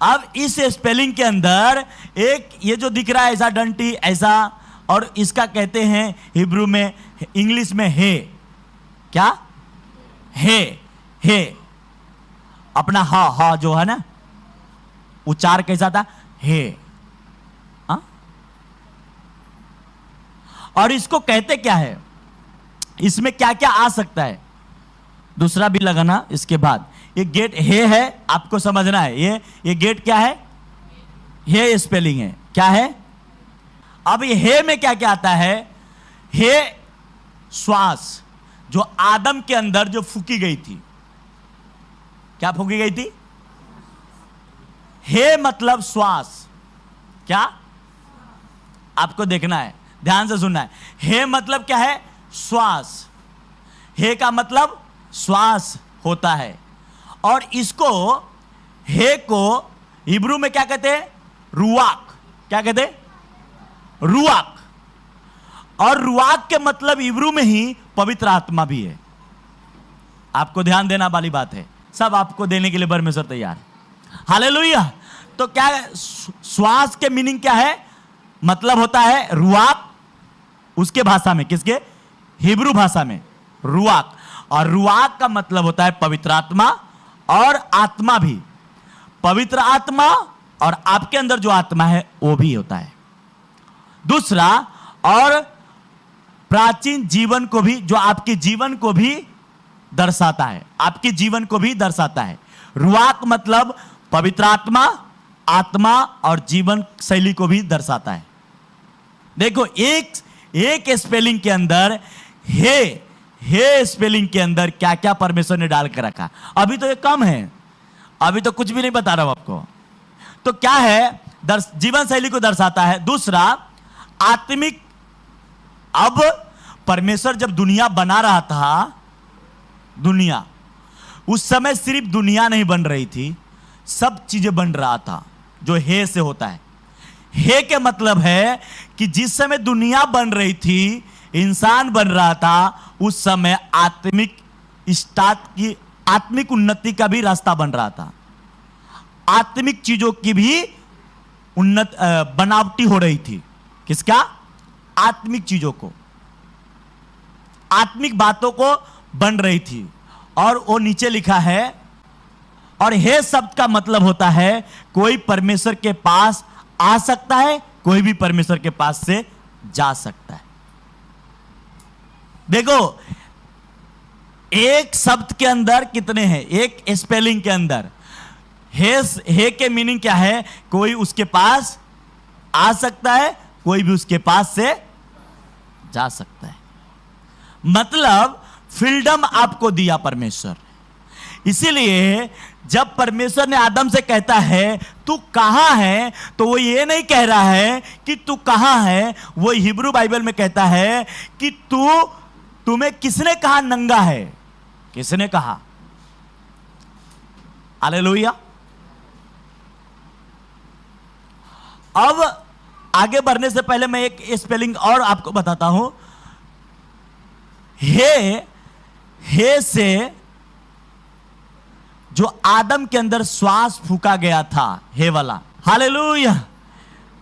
अब इस स्पेलिंग के अंदर एक ये जो दिख रहा है ऐसा डंटी ऐसा, और इसका कहते हैं हिब्रू में, इंग्लिश में हे, क्या हे अपना हा जो है ना उच्चार कैसा था, हे। हा? और इसको कहते क्या है, इसमें क्या क्या आ सकता है, दूसरा भी लगाना इसके बाद। ये गेट हे है, आपको समझना है, ये गेट क्या है, हे स्पेलिंग है, क्या है। अब ये हे में क्या क्या आता है, हे श्वास, जो आदम के अंदर जो फूकी गई थी, क्या फूकी गई थी, हे मतलब श्वास, क्या आपको देखना है, ध्यान से सुनना है। हे मतलब क्या है, श्वास, हे का मतलब श्वास होता है। और इसको हे को हिब्रू में क्या कहते हैं, रुआक, क्या कहते हैं, रुआक। और रुआक के मतलब हिब्रू में ही पवित्र आत्मा भी है। आपको ध्यान देना वाली बात है, सब आपको देने के लिए परमेश्वर तैयार है। हालेलुया। तो क्या श्वास के मीनिंग क्या है, मतलब होता है रुआक, उसके भाषा में, किसके, हिब्रू भाषा में रुआक। और रुआक का मतलब होता है पवित्र आत्मा, और आत्मा भी, पवित्र आत्मा और आपके अंदर जो आत्मा है वो भी होता है। दूसरा, और प्राचीन जीवन को भी, जो आपके जीवन को भी दर्शाता है, आपके जीवन को भी दर्शाता है। रुआक मतलब पवित्र आत्मा, आत्मा और जीवन शैली को भी दर्शाता है। देखो एक स्पेलिंग के अंदर हे स्पेलिंग के अंदर क्या क्या परमेश्वर ने डाल कर रखा। अभी तो ये कम है, अभी तो कुछ भी नहीं बता रहा हूं आपको। तो क्या है, जीवन शैली को दर्शाता है। दूसरा, आत्मिक, अब परमेश्वर जब दुनिया बना रहा था, दुनिया उस समय सिर्फ दुनिया नहीं बन रही थी, सब चीजें बन रहा था जो हे से होता है। हे के मतलब है कि जिस समय दुनिया बन रही थी, इंसान बन रहा था, उस समय आत्मिक उन्नति का भी रास्ता बन रहा था। आत्मिक चीजों की भी बनावटी हो रही थी। किसका, आत्मिक चीजों को, आत्मिक बातों को बन रही थी। और वो नीचे लिखा है, और हे शब्द का मतलब होता है कोई परमेश्वर के पास आ सकता है, कोई भी परमेश्वर के पास से जा सकता है। देखो, एक शब्द के अंदर कितने हैं, एक स्पेलिंग के अंदर हे के मीनिंग क्या है, कोई उसके पास आ सकता है, कोई भी उसके पास से जा सकता है। मतलब फ्रीडम आपको दिया परमेश्वर। इसीलिए जब परमेश्वर ने आदम से कहता है तू कहां है, तो वो ये नहीं कह रहा है कि तू कहां है, वो हिब्रू बाइबल में कहता है कि तुम्हें किसने कहा नंगा है, किसने कहा। हालेलुया। अब आगे बढ़ने से पहले मैं एक स्पेलिंग और आपको बताता हूं। हे से जो आदम के अंदर श्वास फूका गया था, हे वाला। हालेलुया।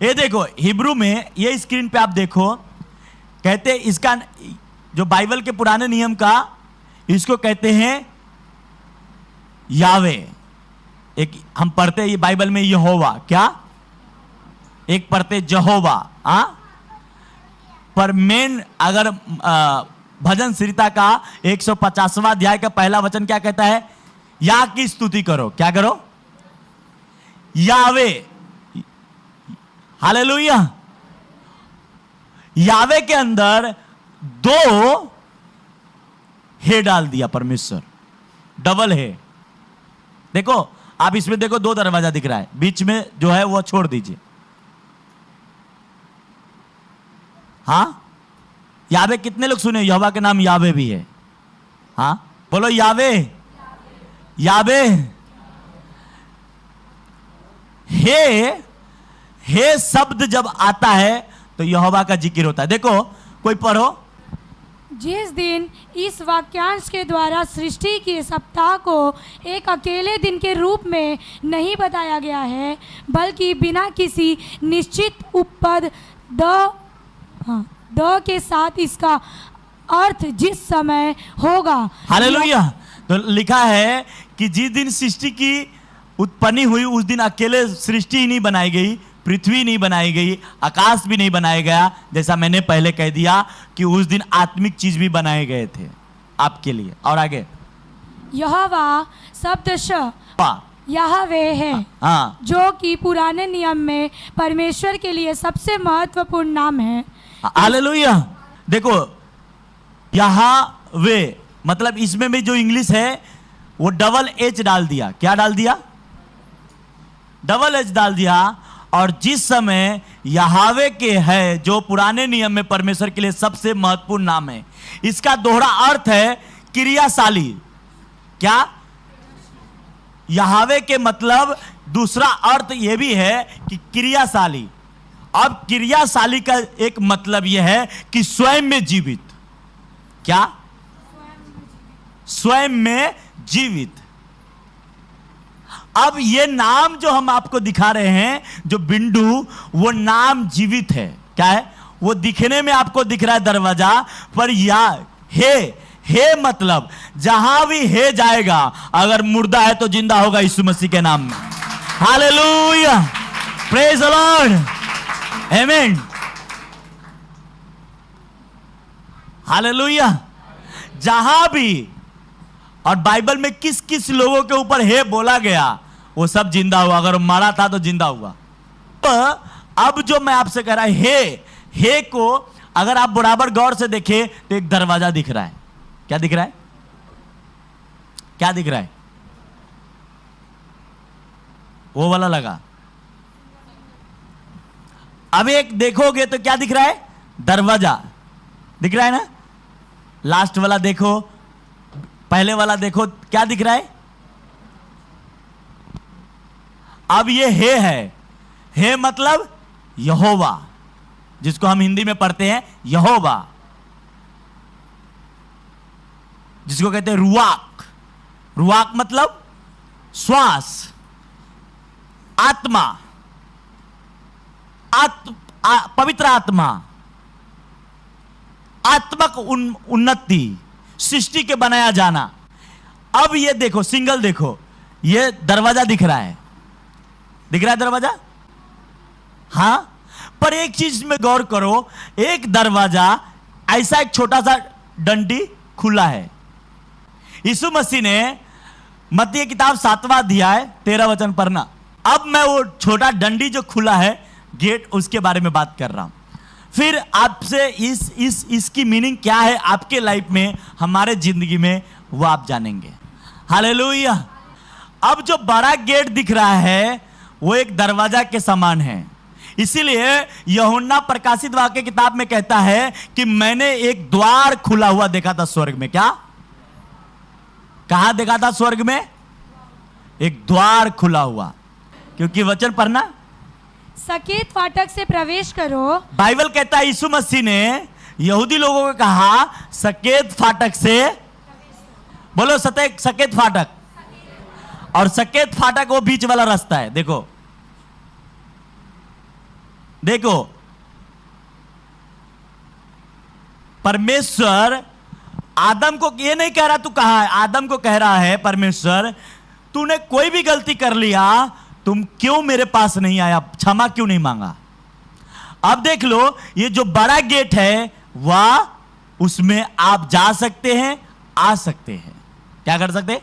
ये देखो हिब्रू में, ये स्क्रीन पे आप देखो, कहते इसका, जो बाइबल के पुराने नियम का, इसको कहते हैं यावे। एक हम पढ़ते हैं ये बाइबल में यहोवा, क्या, एक पढ़ते जहोवा। पर मेन अगर भजन संहिता का 150वां अध्याय का पहला वचन क्या कहता है, या की स्तुति करो, क्या करो, यावे। हालेलुया। यावे के अंदर दो हे डाल दिया परमेश्वर, डबल हे। देखो आप इसमें देखो, दो दरवाजा दिख रहा है, बीच में जो है वो छोड़ दीजिए। हाँ, यावे कितने लोग सुने, यहोवा के नाम यावे भी है। हाँ बोलो, यावे यावे। हे शब्द जब आता है तो यहोवा का जिक्र होता है। देखो कोई पढ़ो, जिस दिन इस वाक्यांश के द्वारा सृष्टि के सप्ताह को एक अकेले दिन के रूप में नहीं बताया गया है, बल्कि बिना किसी निश्चित उपपद द के साथ इसका अर्थ जिस समय होगा। हालेलुया। तो लिखा है कि जिस दिन सृष्टि की उत्पत्ति हुई उस दिन अकेले सृष्टि ही नहीं बनाई गई, पृथ्वी नहीं बनाई गई, आकाश भी नहीं बनाया गया, जैसा मैंने पहले कह दिया कि उस दिन आत्मिक चीज भी बनाए गए थे आपके लिए। और आगे यहोवा शब्दशः यहोवे है, हाँ, जो कि पुराने नियम में परमेश्वर के लिए सबसे महत्वपूर्ण नाम है। हालेलुया। देखो यहोवे मतलब इसमें भी जो इंग्लिश है वो डबल एच डाल दिया। क्या डाल दिया? डबल एच डाल दिया। और जिस समय यहोवे के है जो पुराने नियम में परमेश्वर के लिए सबसे महत्वपूर्ण नाम है, इसका दोहरा अर्थ है क्रियाशाली। क्या? यहोवे के मतलब दूसरा अर्थ यह भी है कि क्रियाशाली। अब क्रियाशाली का एक मतलब यह है कि स्वयं में जीवित। क्या? स्वयं में जीवित। अब ये नाम जो हम आपको दिखा रहे हैं, जो बिंदु, वो नाम जीवित है। क्या है? वो दिखने में आपको दिख रहा है दरवाजा, पर या हे मतलब जहां भी हे जाएगा, अगर मुर्दा है तो जिंदा होगा यीशु मसीह के नाम में। हालेलुया, प्रेज द लॉर्ड, आमीन, हालेलुया। जहां भी, और बाइबल में किस किस लोगों के ऊपर हे बोला गया वो सब जिंदा हुआ। अगर मरा था तो जिंदा हुआ। तो अब जो मैं आपसे कह रहा है, हे को अगर आप बराबर गौर से देखें तो एक दरवाजा दिख रहा है। क्या दिख रहा है? क्या दिख रहा है? वो वाला लगा। अब एक देखोगे तो क्या दिख रहा है? दरवाजा दिख रहा है ना। लास्ट वाला देखो, पहले वाला देखो, क्या दिख रहा है? अब ये है। हे मतलब यहोवा, जिसको हम हिंदी में पढ़ते हैं यहोवा, जिसको कहते हैं रुआक। रुआक मतलब श्वास, आत्मा, पवित्र आत्मा, आत्मक उन्नति, सृष्टि के बनाया जाना। अब ये देखो, सिंगल देखो, ये दरवाजा दिख रहा है। दिख रहा है दरवाजा? हां, पर एक चीज में गौर करो, एक दरवाजा ऐसा, एक छोटा सा डंडी खुला है। यीशु मसीह ने मत्ती किताब 7वां अध्याय 13 वचन पढ़ना। अब मैं वो छोटा डंडी जो खुला है, गेट, उसके बारे में बात कर रहा हूं। फिर आपसे इसकी मीनिंग क्या है आपके लाइफ में, हमारे जिंदगी में, वो आप जानेंगे। हालेलुया। अब जो बड़ा गेट दिख रहा है वो एक दरवाजा के समान है। इसीलिए यूहन्ना प्रकाशित वाक्य किताब में कहता है कि मैंने एक द्वार खुला हुआ देखा था स्वर्ग में। क्या? कहां देखा था? स्वर्ग में एक द्वार खुला हुआ। क्योंकि वचन पढ़ना, सकेत फाटक से प्रवेश करो। बाइबल कहता है यीशु मसीह ने यहूदी लोगों को कहा सकेत फाटक से, बोलो सकेत फाटक। और सकेत फाटक वो बीच वाला रास्ता है। देखो देखो, परमेश्वर आदम को ये नहीं कह रहा तू कहां है, आदम को कह रहा है परमेश्वर, तूने कोई भी गलती कर लिया, तुम क्यों मेरे पास नहीं आया, क्षमा क्यों नहीं मांगा? अब देख लो, ये जो बड़ा गेट है वह, उसमें आप जा सकते हैं, आ सकते हैं। क्या कर सकते?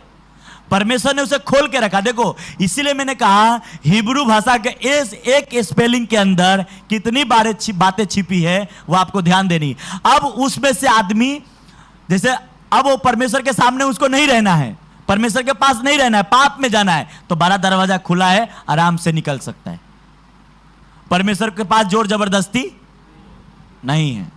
परमेश्वर ने उसे खोल के रखा। देखो, इसीलिए मैंने कहा हिब्रू भाषा के इस एक स्पेलिंग के अंदर कितनी बातें छिपी है, वो आपको ध्यान देनी। अब उसमें से आदमी, जैसे अब वो परमेश्वर के सामने उसको नहीं रहना है, परमेश्वर के पास नहीं रहना है, पाप में जाना है, तो बड़ा दरवाजा खुला है, आराम से निकल सकता है। परमेश्वर के पास जोर जबरदस्ती नहीं है,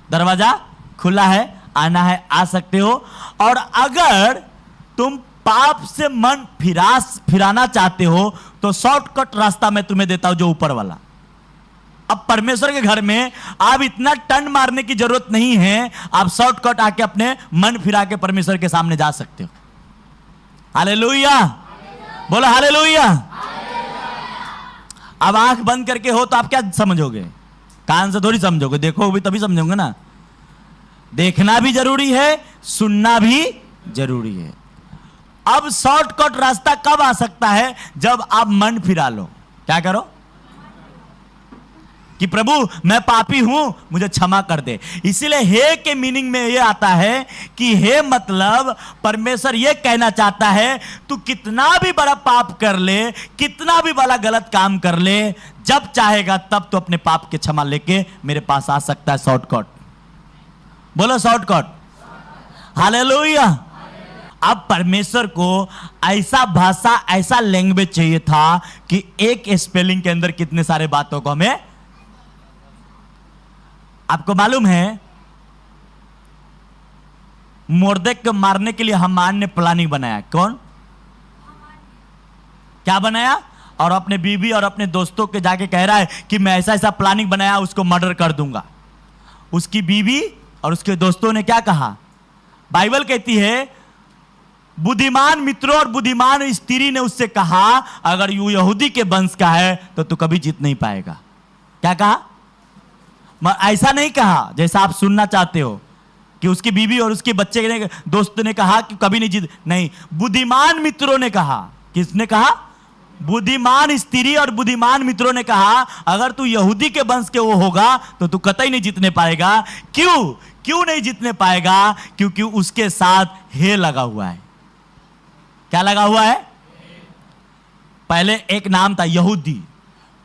दरवाजा खुला है, आना है, आ सकते हो। और अगर तुम पाप से मन फिराना चाहते हो तो शॉर्टकट रास्ता मैं तुम्हें देता हूं, जो ऊपर वाला। अब परमेश्वर के घर में आप इतना टर्न मारने की जरूरत नहीं है, आप शॉर्टकट आके अपने मन फिरा के परमेश्वर के सामने जा सकते हो। हालेलुया, बोलो हालेलुया। अब आंख बंद करके हो तो आप क्या समझोगे? कान से थोड़ी समझोगे, देखो भी तभी समझोगे ना। देखना भी जरूरी है, सुनना भी जरूरी है। अब शॉर्टकट रास्ता कब आ सकता है? जब आप मन फिरा लो। क्या करो? कि प्रभु मैं पापी हूं, मुझे क्षमा कर दे। इसीलिए हे के मीनिंग में यह आता है कि हे मतलब परमेश्वर यह कहना चाहता है तू कितना भी बड़ा पाप कर ले, कितना भी बड़ा गलत काम कर ले, जब चाहेगा तब तो अपने पाप के क्षमा लेके मेरे पास आ सकता है। शॉर्टकट, बोलो शॉर्टकट। हालेलुया। अब परमेश्वर को ऐसा भाषा, ऐसा लैंग्वेज चाहिए था कि एक स्पेलिंग के अंदर कितने सारे बातों को हमें। आपको मालूम है मोर्देक को मारने के लिए हामान ने प्लानिंग बनाया। कौन? क्या बनाया? और अपने बीवी और अपने दोस्तों के जाके कह रहा है कि मैं ऐसा ऐसा प्लानिंग बनाया, उसको मर्डर कर दूंगा। उसकी बीवी और उसके दोस्तों ने क्या कहा? बाइबल कहती है बुद्धिमान मित्रों और बुद्धिमान स्त्री ने उससे कहा अगर यू यहूदी के वंश का है तो तू कभी जीत नहीं पाएगा। क्या कहा? ऐसा नहीं कहा जैसा आप सुनना चाहते हो कि उसकी बीवी और उसके बच्चे ने, दोस्त ने कहा कि कभी नहीं जीत। नहीं, बुद्धिमान मित्रों ने कहा। किसने कहा? बुद्धिमान स्त्री और बुद्धिमान मित्रों ने कहा अगर तू यहूदी के वंश के वो होगा तो तू कतई नहीं जीतने पाएगा। क्यों नहीं जीतने पाएगा? क्योंकि उसके साथ हे लगा हुआ है। क्या लगा हुआ है? पहले एक नाम था यहूदी,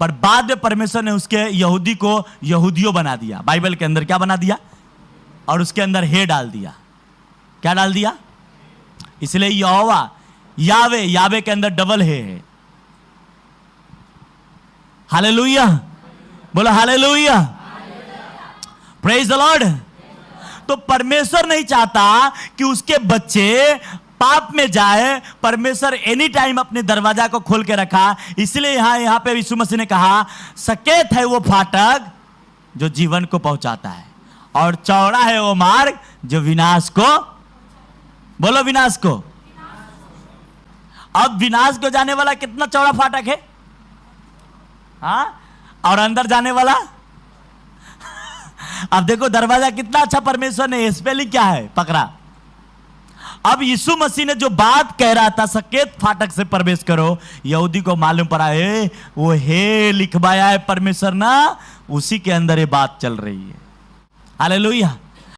पर बाद में परमेश्वर ने उसके यहूदी को यहूदियों बना दिया। बाइबल के अंदर क्या बना दिया? और उसके अंदर हे डाल दिया। क्या डाल दिया? इसलिए यहोवा, यावे, यावे के अंदर डबल हे है। हालेलुया, बोलो हालेलुया, प्रेज द लॉर्ड। तो परमेश्वर नहीं चाहता कि उसके बच्चे पाप में जाए। परमेश्वर एनी टाइम अपने दरवाजा को खोल के रखा। इसलिए यहां पे यीशु मसीह ने कहा सकेत है वो फाटक जो जीवन को पहुंचाता है और चौड़ा है वो मार्ग जो विनाश को, बोलो विनाश को। अब विनाश को जाने वाला कितना चौड़ा फाटक है? हाँ, और अंदर जाने वाला अब देखो दरवाजा कितना अच्छा परमेश्वर ने, स्पेलिंग क्या है पकड़ा। अब यीशु मसीह ने जो बात कह रहा था सकेत फाटक से प्रवेश करो, यहूदी को मालूम पड़ा है वो हे लिखवाया है परमेश्वर ना, उसी के अंदर ये बात चल रही है। हालेलुया।